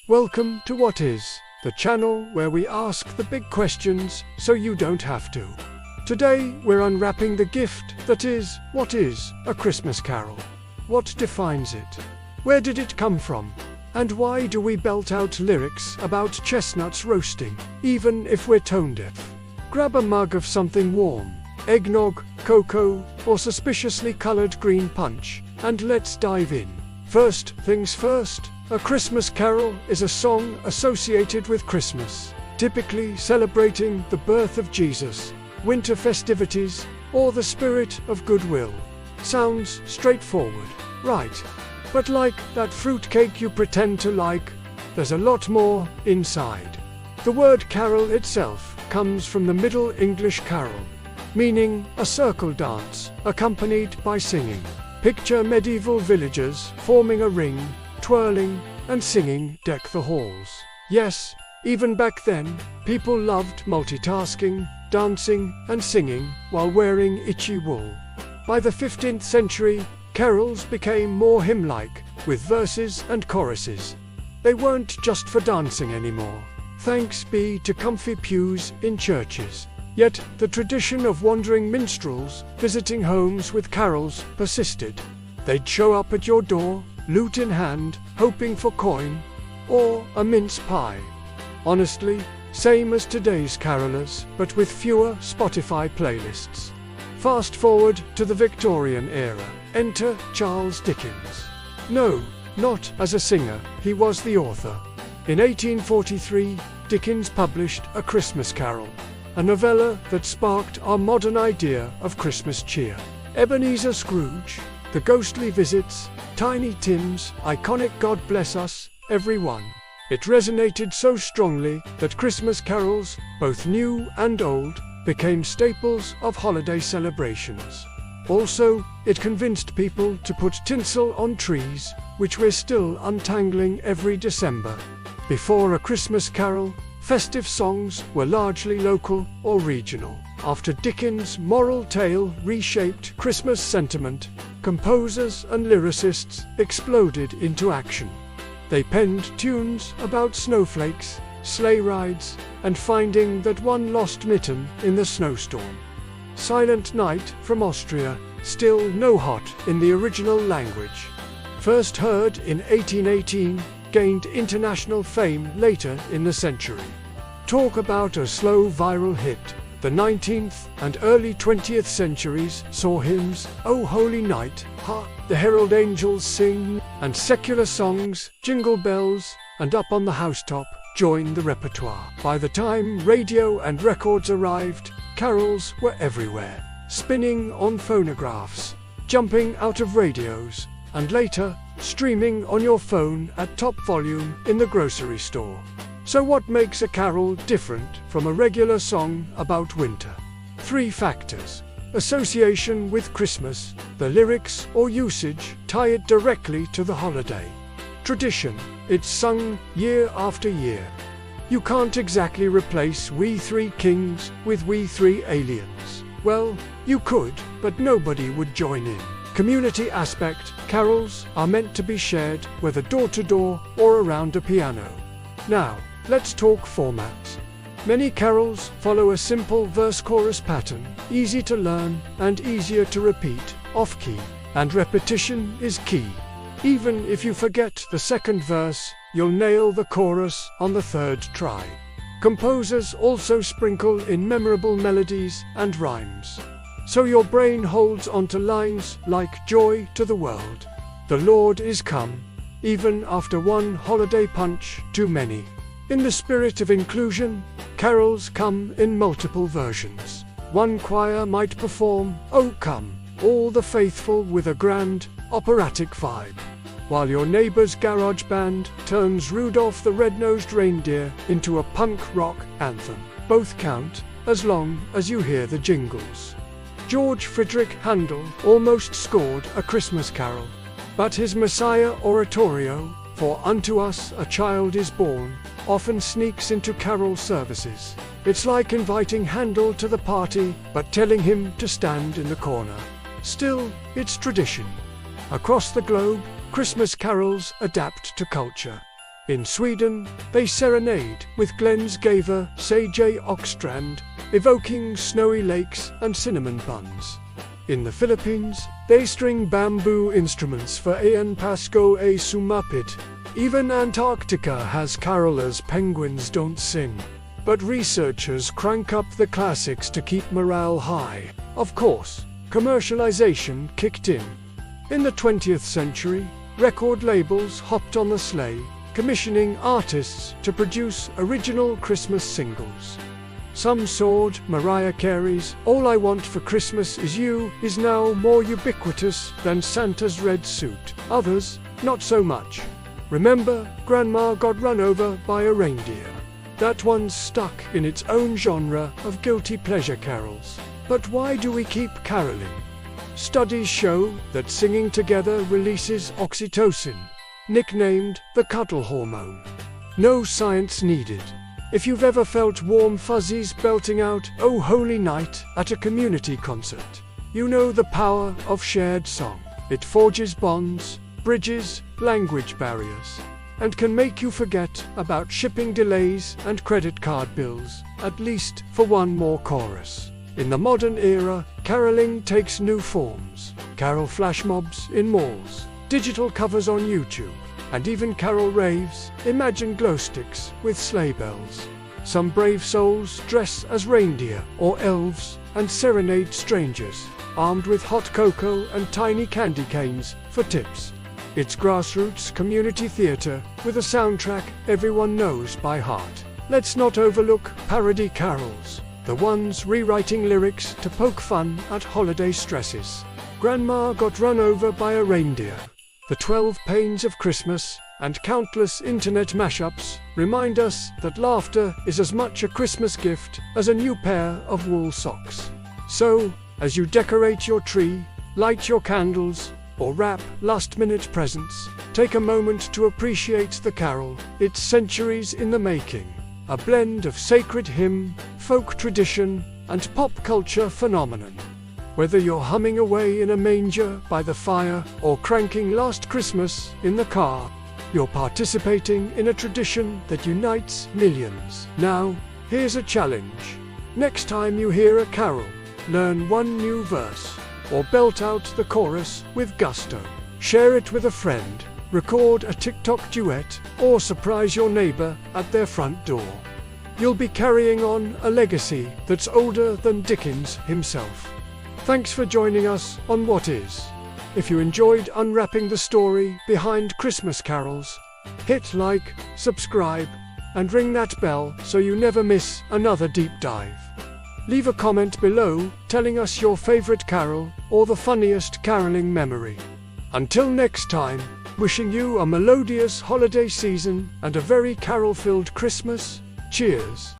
Welcome to What Is, the channel where we ask the big questions so you don't have to. Today we're unwrapping the gift that is, what is a Christmas carol? What defines it? Where did it come from? And why do we belt out lyrics about chestnuts roasting, even if we're tone deaf? Grab a mug of something warm, eggnog, cocoa, or suspiciously colored green punch, and let's dive in. First things first, a Christmas carol is a song associated with Christmas, typically celebrating the birth of Jesus, winter festivities, or the spirit of goodwill. Sounds straightforward, right? But like that fruitcake you pretend to like, there's a lot more inside. The word carol itself comes from the Middle English carol, meaning a circle dance accompanied by singing. Picture medieval villagers forming a ring, twirling and singing "Deck the Halls." Yes, even back then, people loved multitasking, dancing and singing while wearing itchy wool. By the 15th century, carols became more hymn-like, with verses and choruses. They weren't just for dancing anymore, thanks be to comfy pews in churches. Yet the tradition of wandering minstrels visiting homes with carols persisted. They'd show up at your door, lute in hand, hoping for coin or a mince pie. Honestly, same as today's carolers, but with fewer Spotify playlists. Fast forward to the Victorian era. Enter Charles Dickens. No, not as a singer, he was the author. In 1843, Dickens published A Christmas Carol, a novella that sparked our modern idea of Christmas cheer. Ebenezer Scrooge, the ghostly visits, Tiny Tim's iconic God Bless Us, Everyone. It resonated so strongly that Christmas carols, both new and old, became staples of holiday celebrations. Also, it convinced people to put tinsel on trees, which we're still untangling every December. Before A Christmas Carol, festive songs were largely local or regional. After Dickens' moral tale reshaped Christmas sentiment, composers and lyricists exploded into action. They penned tunes about snowflakes, sleigh rides, and finding that one lost mitten in the snowstorm. Silent Night from Austria, still no hot in the original language. First heard in 1818, gained international fame later in the century. Talk about a slow viral hit. The 19th and early 20th centuries saw hymns, "O Holy Night," "Ha, the Herald Angels Sing," and secular songs, "Jingle Bells," and "Up on the Housetop," joined the repertoire. By the time radio and records arrived, carols were everywhere, spinning on phonographs, jumping out of radios, and later, streaming on your phone at top volume in the grocery store. So what makes a carol different from a regular song about winter? 3 factors. Association with Christmas, the lyrics or usage tie it directly to the holiday. Tradition, it's sung year after year. You can't exactly replace "We Three Kings" with "We Three Aliens." Well, you could, but nobody would join in. Community aspect, carols are meant to be shared, whether door to door or around a piano. Now, let's talk formats. Many carols follow a simple verse-chorus pattern, easy to learn and easier to repeat, off-key, and repetition is key. Even if you forget the second verse, you'll nail the chorus on the 3rd try. Composers also sprinkle in memorable melodies and rhymes, so your brain holds onto lines like "Joy to the world," "The Lord is come," even after one holiday punch too many. In the spirit of inclusion, carols come in multiple versions. One choir might perform "O Come, All the Faithful" with a grand, operatic vibe, while your neighbor's garage band turns "Rudolph the Red-Nosed Reindeer" into a punk rock anthem. Both count, as long as you hear the jingles. George Friedrich Handel almost scored A Christmas Carol, but his Messiah oratorio, "For unto us a child is born," often sneaks into carol services. It's like inviting Handel to the party, but telling him to stand in the corner. Still, it's tradition. Across the globe, Christmas carols adapt to culture. In Sweden, they serenade with Glens Gaver, J. Oxstrand, evoking snowy lakes and cinnamon buns. In the Philippines, they string bamboo instruments for Ayan Pasko a Sumapit. Even Antarctica has carolers penguins don't sing. But researchers crank up the classics to keep morale high. Of course, commercialization kicked in. In the 20th century, record labels hopped on the sleigh, commissioning artists to produce original Christmas singles. Some soared. Mariah Carey's "All I Want for Christmas Is You" is now more ubiquitous than Santa's red suit. Others, not so much. Remember, Grandma Got Run Over by a Reindeer? That one's stuck in its own genre of guilty pleasure carols. But why do we keep caroling? Studies show that singing together releases oxytocin, nicknamed the cuddle hormone. No science needed. If you've ever felt warm fuzzies belting out "Oh Holy Night" at a community concert, you know the power of shared song. It forges bonds, bridges language barriers, and can make you forget about shipping delays and credit card bills, at least for one more chorus. In the modern era, caroling takes new forms. Carol flash mobs in malls, digital covers on YouTube, and even carol raves. Imagine glow sticks with sleigh bells. Some brave souls dress as reindeer or elves and serenade strangers, armed with hot cocoa and tiny candy canes for tips. It's grassroots community theatre with a soundtrack everyone knows by heart. Let's not overlook parody carols, the ones rewriting lyrics to poke fun at holiday stresses. Grandma Got Run Over by a Reindeer, The 12 Pains of Christmas, and countless internet mashups remind us that laughter is as much a Christmas gift as a new pair of wool socks. So, as you decorate your tree, light your candles, or wrap last-minute presents, take a moment to appreciate the carol. It's centuries in the making, a blend of sacred hymn, folk tradition, and pop culture phenomenon. Whether you're humming away in a manger by the fire or cranking Last Christmas in the car, you're participating in a tradition that unites millions. Now, here's a challenge. Next time you hear a carol, learn one new verse, or belt out the chorus with gusto. Share it with a friend, record a TikTok duet, or surprise your neighbor at their front door. You'll be carrying on a legacy that's older than Dickens himself. Thanks for joining us on What Is. If you enjoyed unwrapping the story behind Christmas carols, hit like, subscribe, and ring that bell so you never miss another deep dive. Leave a comment below telling us your favorite carol or the funniest caroling memory. Until next time, wishing you a melodious holiday season and a very carol-filled Christmas. Cheers.